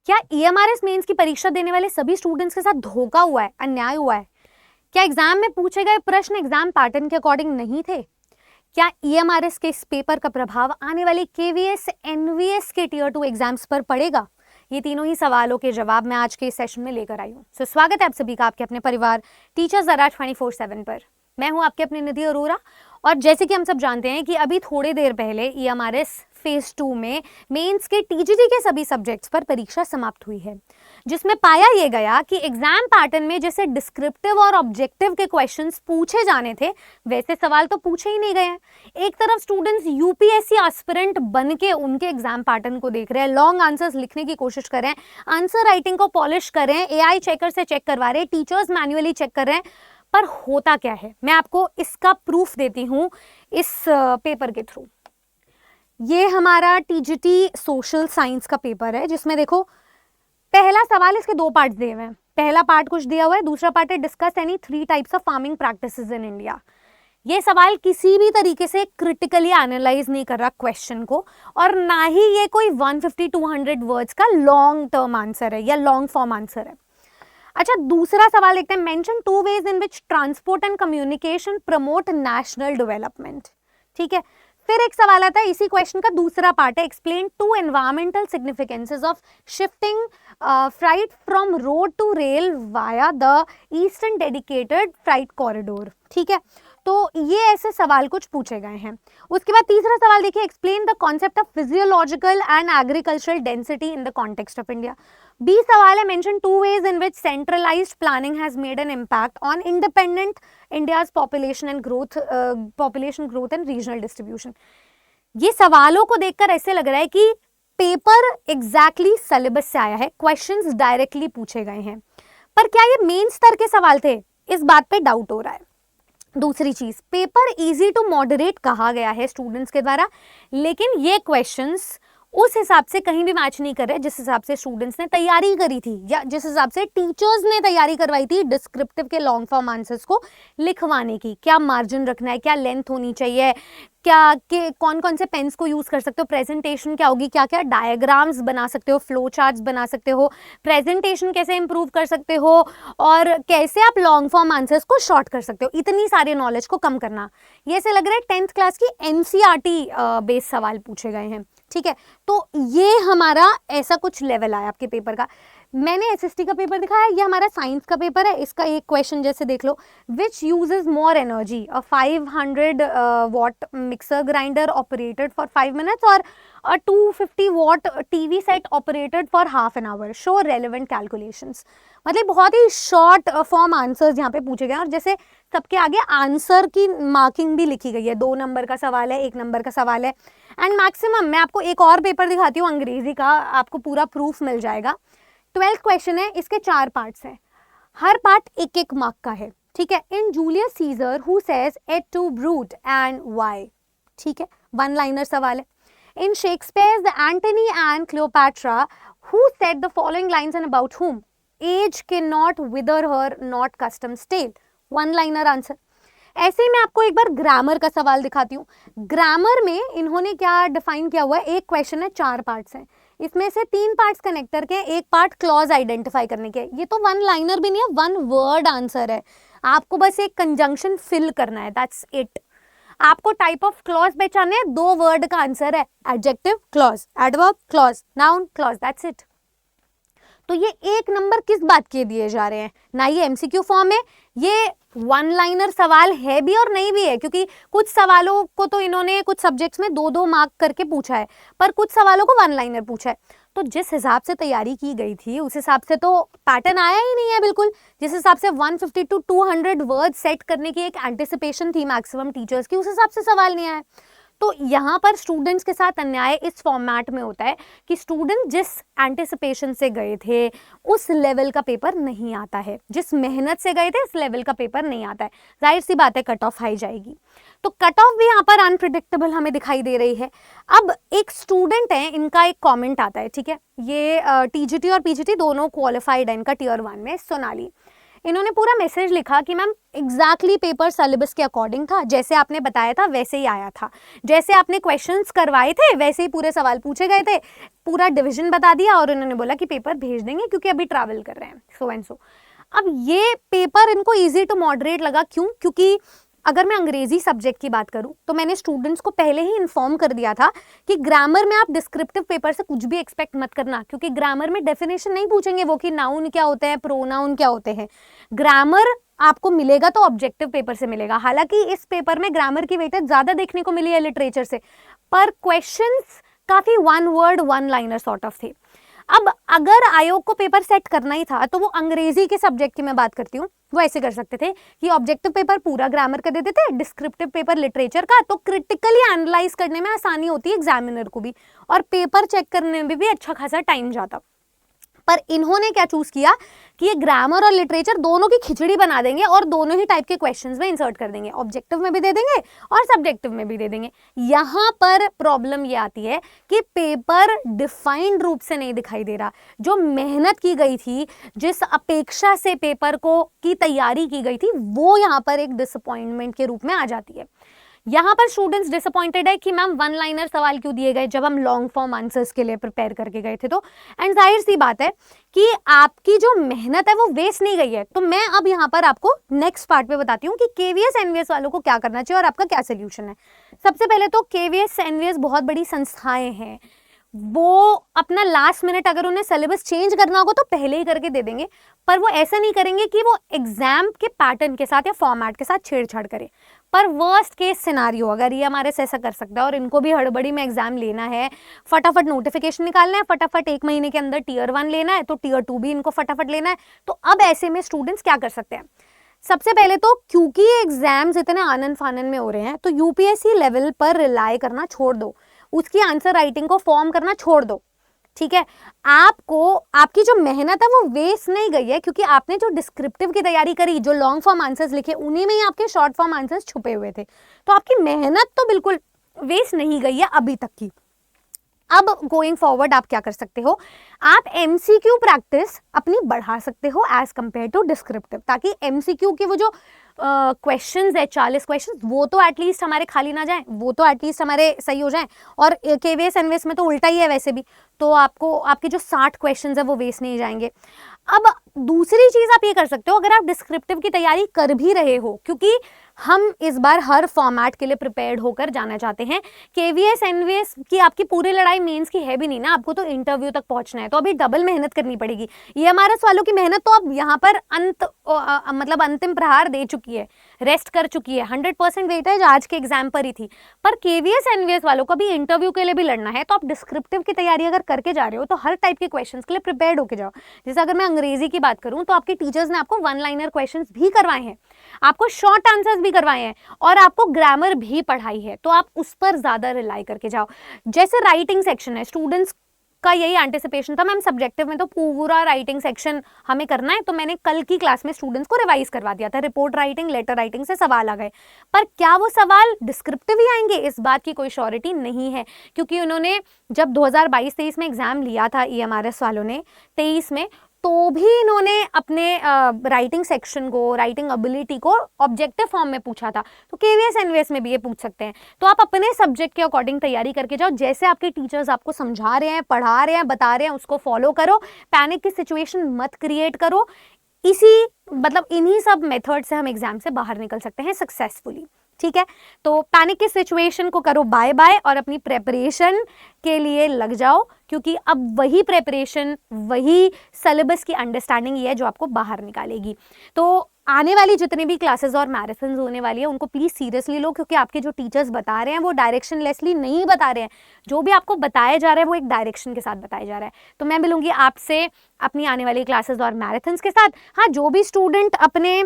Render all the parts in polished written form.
क्या EMRS mains की परीक्षा देने वाले सभी स्टूडेंट्स के साथ धोखा हुआ है, अन्याय हुआ है? क्या एग्जाम में पूछे गए प्रश्न एग्जाम पैटर्न के अकॉर्डिंग नहीं थे? क्या ईएमआरएस के इस पेपर का प्रभाव आने वाले केवीएस एनवीएस के टियर 2 एग्जाम्स पर पड़ेगा? ये तीनों ही सवालों के जवाब मैं आज के इस सेशन में लेकर आई हूँ। सो स्वागत है आप सभी का आपके अपने परिवार टीचर्स ज़रा 24/7 पर। मैं हूँ आपके अपनी निधि अरोरा और जैसे कि हम सब जानते हैं कि अभी थोड़ी देर पहले ईएमआरएस फेज 2 में मेंस के टीजीटी के सभी सब्जेक्ट्स पर परीक्षा समाप्त हुई है, जिसमें पाया यह गया कि एग्जाम पैटर्न में जैसे डिस्क्रिप्टिव और ऑब्जेक्टिव के क्वेश्चंस पूछे जाने थे वैसे सवाल तो पूछे ही नहीं गए हैं। एक तरफ स्टूडेंट्स यूपीएससी एस्पिरेंट बन के उनके एग्जाम पैटर्न को देख रहे हैं, लॉन्ग आंसर्स लिखने की कोशिश कर रहे हैं, आंसर राइटिंग को पॉलिश कर रहे हैं, एआई चेकर से चेक करवा रहे हैं, टीचर्स मैन्युअली चेक कर रहे हैं, पर होता क्या है मैं आपको इसका प्रूफ देती हूँ इस पेपर के थ्रू। ये हमारा टीजीटी सोशल साइंस का पेपर है, जिसमें देखो पहला सवाल, इसके दो पार्ट्स दिए हुए हैं। पहला पार्ट कुछ दिया हुआ है, दूसरा पार्ट है discuss any 3 types of farming practices in India. ये सवाल किसी भी तरीके से क्रिटिकली एनालाइज नहीं कर रहा क्वेश्चन को, और ना ही ये कोई 150-200 वर्ड्स का लॉन्ग टर्म आंसर है या लॉन्ग फॉर्म आंसर है। अच्छा, दूसरा सवाल देखते हैं। Mention 2 ways in which transport and communication promote national development. ठीक है, फिर एक सवाल आता है इसी क्वेश्चन का दूसरा पार्ट है, explain 2 environmental significances of shifting freight from road to rail via the eastern dedicated freight corridor. ठीक है, तो ये ऐसे सवाल कुछ पूछे गए हैं। उसके बाद तीसरा सवाल देखिए, explain the concept of physiological and agricultural density in the context of India. 20 सवाल है, mention 2 ways in which centralised planning has made an impact on independent India's population growth and regional distribution. ये सवालों को देखकर ऐसे लग रहा है कि पेपर एग्जैक्टली सिलेबस से आया है, क्वेश्चंस डायरेक्टली पूछे गए हैं, पर क्या ये मेन स्तर के सवाल थे, इस बात पे डाउट हो रहा है। दूसरी चीज, पेपर इजी टू मॉडरेट कहा गया है स्टूडेंट्स के द्वारा, लेकिन ये क्वेश्चंस उस हिसाब से कहीं भी मैच नहीं कर रहे जिस हिसाब से स्टूडेंट्स ने तैयारी करी थी या जिस हिसाब से टीचर्स ने तैयारी करवाई थी डिस्क्रिप्टिव के लॉन्ग फॉर्म आंसर्स को लिखवाने की। क्या मार्जिन रखना है, क्या लेंथ होनी चाहिए, क्या के कौन कौन से पेन्स को यूज कर सकते हो, प्रेजेंटेशन क्या होगी, क्या क्या डायग्राम्स बना सकते हो, फ्लो चार्ट्स बना सकते हो, प्रेजेंटेशन कैसे इंप्रूव कर सकते हो, और कैसे आप लॉन्ग फॉर्म आंसर्स को शॉर्ट कर सकते हो, इतनी सारी नॉलेज को कम करना। ये ऐसे लग रहा है 10th क्लास की एनसीईआरटी बेस्ड सवाल पूछे गए हैं। ठीक है, तो ये हमारा ऐसा कुछ लेवल आया आपके पेपर का। मैंने एसएसटी का पेपर दिखाया, ये हमारा साइंस का पेपर है। इसका एक क्वेश्चन जैसे देख लो, which uses more energy, a 500 watt mixer grinder operated for 5 minutes और a 250 watt TV set operated for half an hour, show relevant calculations. मतलब बहुत ही शॉर्ट फॉर्म आंसर्स यहाँ पे पूछे गए हैं, और जैसे सबके आगे आंसर की मार्किंग भी लिखी गई है। 2 नंबर का सवाल है, 1 नंबर का सवाल है, एंड मैक्सिमम मैं आपको एक और पेपर दिखाती हूँ अंग्रेजी का, आपको पूरा प्रूफ मिल जाएगा। 12th क्वेश्चन है, इसके 4 पार्ट्स हैं, हर पार्ट 1-1 मार्क का है। ठीक है, in Julius Caesar who says et tu Brute and why. ठीक है, 1 लाइनर सवाल है। In Shakespeare's the Antony and Cleopatra who said the following lines and about whom, age cannot wither her not custom stale. 1 liner answer. ऐसे ही मैं आपको एक बार grammar का सवाल दिखाती हूँ। ग्रामर में इन्होंने क्या डिफाइन किया हुआ है, एक क्वेश्चन है, 4 पार्ट्स हैं, इसमें से 3 पार्ट्स कनेक्टर के, एक पार्ट क्लॉज आइडेंटिफाई करने के। ये तो 1 लाइनर भी नहीं है, 1 वर्ड आंसर है, आपको बस एक कंजंक्शन फिल करना है, दैट्स इट। आपको टाइप ऑफ क्लॉज पहचानना है, 2 वर्ड का आंसर है, adjective clause, adverb clause, noun clause, that's it. तो ये 1 नंबर किस बात के दिए जा रहे हैं, ना ये एमसीक्यू फॉर्म है, ये 1 लाइनर सवाल है भी और नहीं भी है, क्योंकि कुछ सवालों को तो इन्होंने कुछ सब्जेक्ट्स में 2-2 मार्क करके पूछा है, पर कुछ सवालों को 1 लाइनर पूछा है। तो जिस हिसाब से तैयारी की गई थी उस हिसाब से तो पैटर्न आया ही नहीं है बिल्कुल। जिस हिसाब से 150-200 वर्ड सेट करने की एक एंटिसिपेशन थी मैक्सिमम टीचर्स की, उस हिसाब से सवाल नहीं आया। तो यहाँ पर स्टूडेंट्स के साथ अन्याय इस फॉर्मेट में होता है कि स्टूडेंट जिस एंटिसिपेशन से गए थे उस लेवल का पेपर नहीं आता है, जिस मेहनत से गए थे इस लेवल का पेपर नहीं आता है, जाहिर सी बात है कट ऑफ हाई जाएगी। तो कट ऑफ भी यहाँ पर अनप्रिडिक्टेबल हमें दिखाई दे रही है। अब एक स्टूडेंट है, इनका एक कॉमेंट आता है, ठीक है, ये टीजीटी और पीजीटी दोनों क्वालिफाइड है, इनका टियर 1 में, सोनाली। इन्होंने पूरा मैसेज लिखा कि मैम एग्जैक्टली पेपर सिलेबस के अकॉर्डिंग था, जैसे आपने बताया था वैसे ही आया था, जैसे आपने क्वेश्चंस करवाए थे वैसे ही पूरे सवाल पूछे गए थे, पूरा डिवीजन बता दिया और उन्होंने बोला कि पेपर भेज देंगे क्योंकि अभी ट्रैवल कर रहे हैं सो एंड सो। अब ये पेपर इनको ईजी टू मॉडरेट लगा, क्यों? क्योंकि अगर मैं अंग्रेजी सब्जेक्ट की बात करूं तो मैंने स्टूडेंट्स को पहले ही इन्फॉर्म कर दिया था कि ग्रामर में आप डिस्क्रिप्टिव पेपर से कुछ भी एक्सपेक्ट मत करना, क्योंकि ग्रामर में डेफिनेशन नहीं पूछेंगे वो कि नाउन क्या होते हैं, प्रोनाउन क्या होते हैं। ग्रामर आपको मिलेगा तो ऑब्जेक्टिव पेपर से मिलेगा। हालांकि इस पेपर में ग्रामर की वेटेज ज्यादा देखने को मिली है लिटरेचर से, पर क्वेश्चंस काफी one word one liner sort of थे। अब अगर आयोग को पेपर सेट करना ही था तो वो अंग्रेजी के सब्जेक्ट की मैं बात करती हूँ, वो ऐसे कर सकते थे कि ऑब्जेक्टिव पेपर पूरा ग्रामर का दे देते, डिस्क्रिप्टिव पेपर लिटरेचर का, तो क्रिटिकली एनालाइज करने में आसानी होती है एग्जामिनर को भी और पेपर चेक करने में भी अच्छा खासा टाइम जाता। पर इन्होंने क्या चूज किया कि ये ग्रामर और लिटरेचर दोनों की खिचड़ी बना देंगे और दोनों ही टाइप के क्वेश्चंस में इंसर्ट कर देंगे, ऑब्जेक्टिव में भी दे देंगे और सब्जेक्टिव में भी दे देंगे। यहाँ पर प्रॉब्लम ये आती है कि पेपर डिफाइंड रूप से नहीं दिखाई दे रहा। जो मेहनत की गई थी, जिस अपेक्षा से पेपर को की तैयारी की गई थी, वो यहाँ पर एक डिसअपॉइंटमेंट के रूप में आ जाती है। यहाँ पर स्टूडेंट्स डिसअपॉइंटेड है कि मैम वन लाइनर सवाल क्यों दिए गए जब हम लॉन्ग फॉर्म आंसर्स के लिए प्रिपेयर करके गए थे। तो एंड जाहिर सी बात है कि आपकी जो मेहनत है वो वेस्ट नहीं गई है। तो मैं अब यहाँ पर आपको नेक्स्ट पार्ट पे बताती हूँ कि केवीएस एनवीएस वालों को क्या करना चाहिए और आपका क्या सोल्यूशन है। सबसे पहले तो केवीएस एनवीएस बहुत बड़ी संस्थाएं हैं, वो अपना लास्ट मिनट अगर उन्हें सिलेबस चेंज करना होगा तो पहले ही करके दे देंगे, पर वो ऐसा नहीं करेंगे कि वो एग्जाम के पैटर्न के साथ या फॉर्मेट के साथ छेड़छाड़ करे। पर वर्स्ट केस सिनारियो अगर ये हमारे से ऐसा कर सकता है और इनको भी हड़बड़ी में एग्जाम लेना है, फटाफट नोटिफिकेशन निकालना है, फटाफट 1 महीने के अंदर टियर 1 लेना है, तो टियर 2 भी इनको फटाफट लेना है। तो अब ऐसे में स्टूडेंट्स क्या कर सकते हैं? सबसे पहले तो क्योंकि एग्जाम्स इतने आनन फानन में हो रहे हैं तो यूपीएससी लेवल पर रिलाई करना छोड़ दो, उसकी आंसर राइटिंग को फॉर्म करना छोड़ दो। ठीक है, आपको आपकी जो मेहनत है वो वेस्ट नहीं गई है, क्योंकि आपने जो डिस्क्रिप्टिव की तैयारी करी, जो लॉन्ग फॉर्म आंसर्स लिखे, उन्हीं में ही आपके शॉर्ट फॉर्म आंसर्स छुपे हुए थे। तो आपकी मेहनत तो बिल्कुल वेस्ट नहीं गई है अभी तक की। अब गोइंग फॉरवर्ड आप क्या कर सकते हो? आप एमसीक्यू प्रैक्टिस अपनी बढ़ा सकते हो एज कंपेयर टू डिस्क्रिप्टिव, ताकि एमसीक्यू के वो जो क्वेश्चंस है 40 क्वेश्चंस, वो तो एटलीस्ट हमारे खाली ना जाएं, वो तो एटलीस्ट हमारे सही हो जाएं। और केवीएस एनवीएस में तो उल्टा ही है वैसे भी, तो आपको आपके जो 60 क्वेश्चंस है वो वेस्ट नहीं जाएंगे। अब दूसरी चीज आप ये कर सकते हो, अगर आप डिस्क्रिप्टिव की तैयारी कर भी रहे हो, क्योंकि हम इस बार हर फॉर्मेट के लिए प्रिपेयर्ड होकर जाना चाहते हैं। केवीएस एनवीएस की आपकी पूरी लड़ाई मेंस की है भी नहीं ना, आपको तो इंटरव्यू तक पहुंचना है, तो अभी डबल मेहनत करनी पड़ेगी। ईएमआरएस वालों की मेहनत तो अब यहाँ पर मतलब अंतिम प्रहार दे चुकी है, रेस्ट कर चुकी है। 100% वेटेज आज के एग्जाम पर ही थी। पर केवीएस एनवीएस वालों को भी इंटरव्यू के लिए भी लड़ना है, तो आप डिस्क्रिप्टिव की तैयारी अगर करके जा रहे हो तो हर टाइप के क्वेश्चंस के लिए प्रिपेयर्ड होके जाओ। जैसे अगर मैं अंग्रेजी की बात करूं तो आपके टीचर्स ने आपको वन लाइनर क्वेश्चंस भी करवाए हैं, आपको शॉर्ट आंसर्स भी करवाए हैं और आपको ग्रामर भी पढ़ाई है, तो आप उस पर ज्यादा रिलाई करके जाओ। जैसे राइटिंग सेक्शन है, स्टूडेंट्स का यही एंटिसिपेशन था मैम सब्जेक्टिव में तो पूरा राइटिंग सेक्शन हमें करना है, तो मैंने कल की क्लास में स्टूडेंट्स को रिवाइज करवा दिया था। रिपोर्ट राइटिंग, लेटर राइटिंग से सवाल आ गए, पर क्या वो सवाल डिस्क्रिप्टिव ही आएंगे, इस बात की कोई श्योरिटी नहीं है, क्योंकि उन्होंने जब 2022-23 में एग्जाम लिया था ईएमआरएस वालों ने 23 में, तो भी इन्होंने अपने राइटिंग सेक्शन को, राइटिंग एबिलिटी को ऑब्जेक्टिव फॉर्म में पूछा था। तो केवीएस एनवीएस में भी ये पूछ सकते हैं। तो आप अपने सब्जेक्ट के अकॉर्डिंग तैयारी करके जाओ, जैसे आपके टीचर्स आपको समझा रहे हैं, पढ़ा रहे हैं, बता रहे हैं, उसको फॉलो करो। पैनिक की सिचुएशन मत क्रिएट करो। इसी मतलब इन्हीं सब मेथड से हम एग्जाम से बाहर निकल सकते हैं सक्सेसफुली। ठीक है, तो पैनिक की सिचुएशन को करो बाय बाय और अपनी प्रेपरेशन के लिए लग जाओ, क्योंकि अब वही प्रेपरेशन, वही सिलेबस की अंडरस्टैंडिंग ही है जो आपको बाहर निकालेगी। तो आने वाली जितनी भी क्लासेस और मैराथन्स होने वाली है उनको प्लीज सीरियसली लो, क्योंकि आपके जो टीचर्स बता रहे हैं वो डायरेक्शनलेसली नहीं बता रहे हैं। जो भी आपको बताया जा रहा है वो एक डायरेक्शन के साथ बताया जा रहा है। तो मैं मिलूंगी आपसे अपनी आने वाली क्लासेस और मैराथन्स के साथ। हाँ, जो भी स्टूडेंट अपने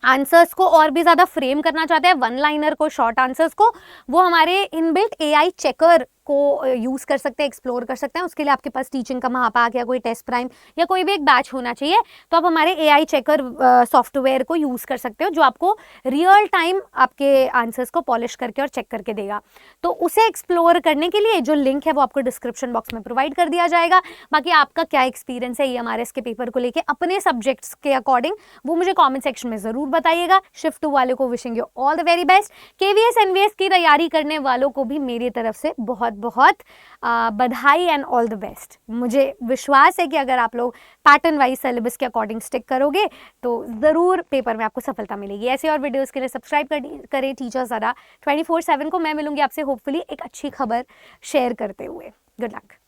आंसर्स को और भी ज़्यादा फ्रेम करना चाहते हैं, वन लाइनर को, शॉर्ट आंसर्स को, वो हमारे इनबिल्ट एआई चेकर को यूज़ कर सकते हैं, एक्सप्लोर कर सकते हैं। उसके लिए आपके पास टीचिंग का महापाक या कोई टेस्ट प्राइम या कोई भी एक बैच होना चाहिए। तो आप हमारे AI चेकर सॉफ्टवेयर को यूज़ कर सकते हो, जो आपको रियल टाइम आपके आंसर्स को पॉलिश करके और चेक करके देगा। तो उसे एक्सप्लोर करने के लिए जो लिंक है वो आपको डिस्क्रिप्शन बॉक्स में प्रोवाइड कर दिया जाएगा। बाकी आपका क्या एक्सपीरियंस है EMRS के पेपर को लेके अपने सब्जेक्ट्स के अकॉर्डिंग, वो मुझे कॉमेंट सेक्शन में ज़रूर बताइएगा। शिफ्ट 2 वाले को wishing you all the very best. KVS NVS की तैयारी करने वालों को भी मेरी तरफ से बहुत बहुत बधाई एंड ऑल द बेस्ट। मुझे विश्वास है कि अगर आप लोग पैटर्न वाइज सिलेबस के अकॉर्डिंग स्टिक करोगे तो ज़रूर पेपर में आपको सफलता मिलेगी। ऐसे और वीडियोस के लिए सब्सक्राइब करें टीचर्स ज़रा 24/7 को। मैं मिलूंगी आपसे होपफुली एक अच्छी खबर शेयर करते हुए। Good luck.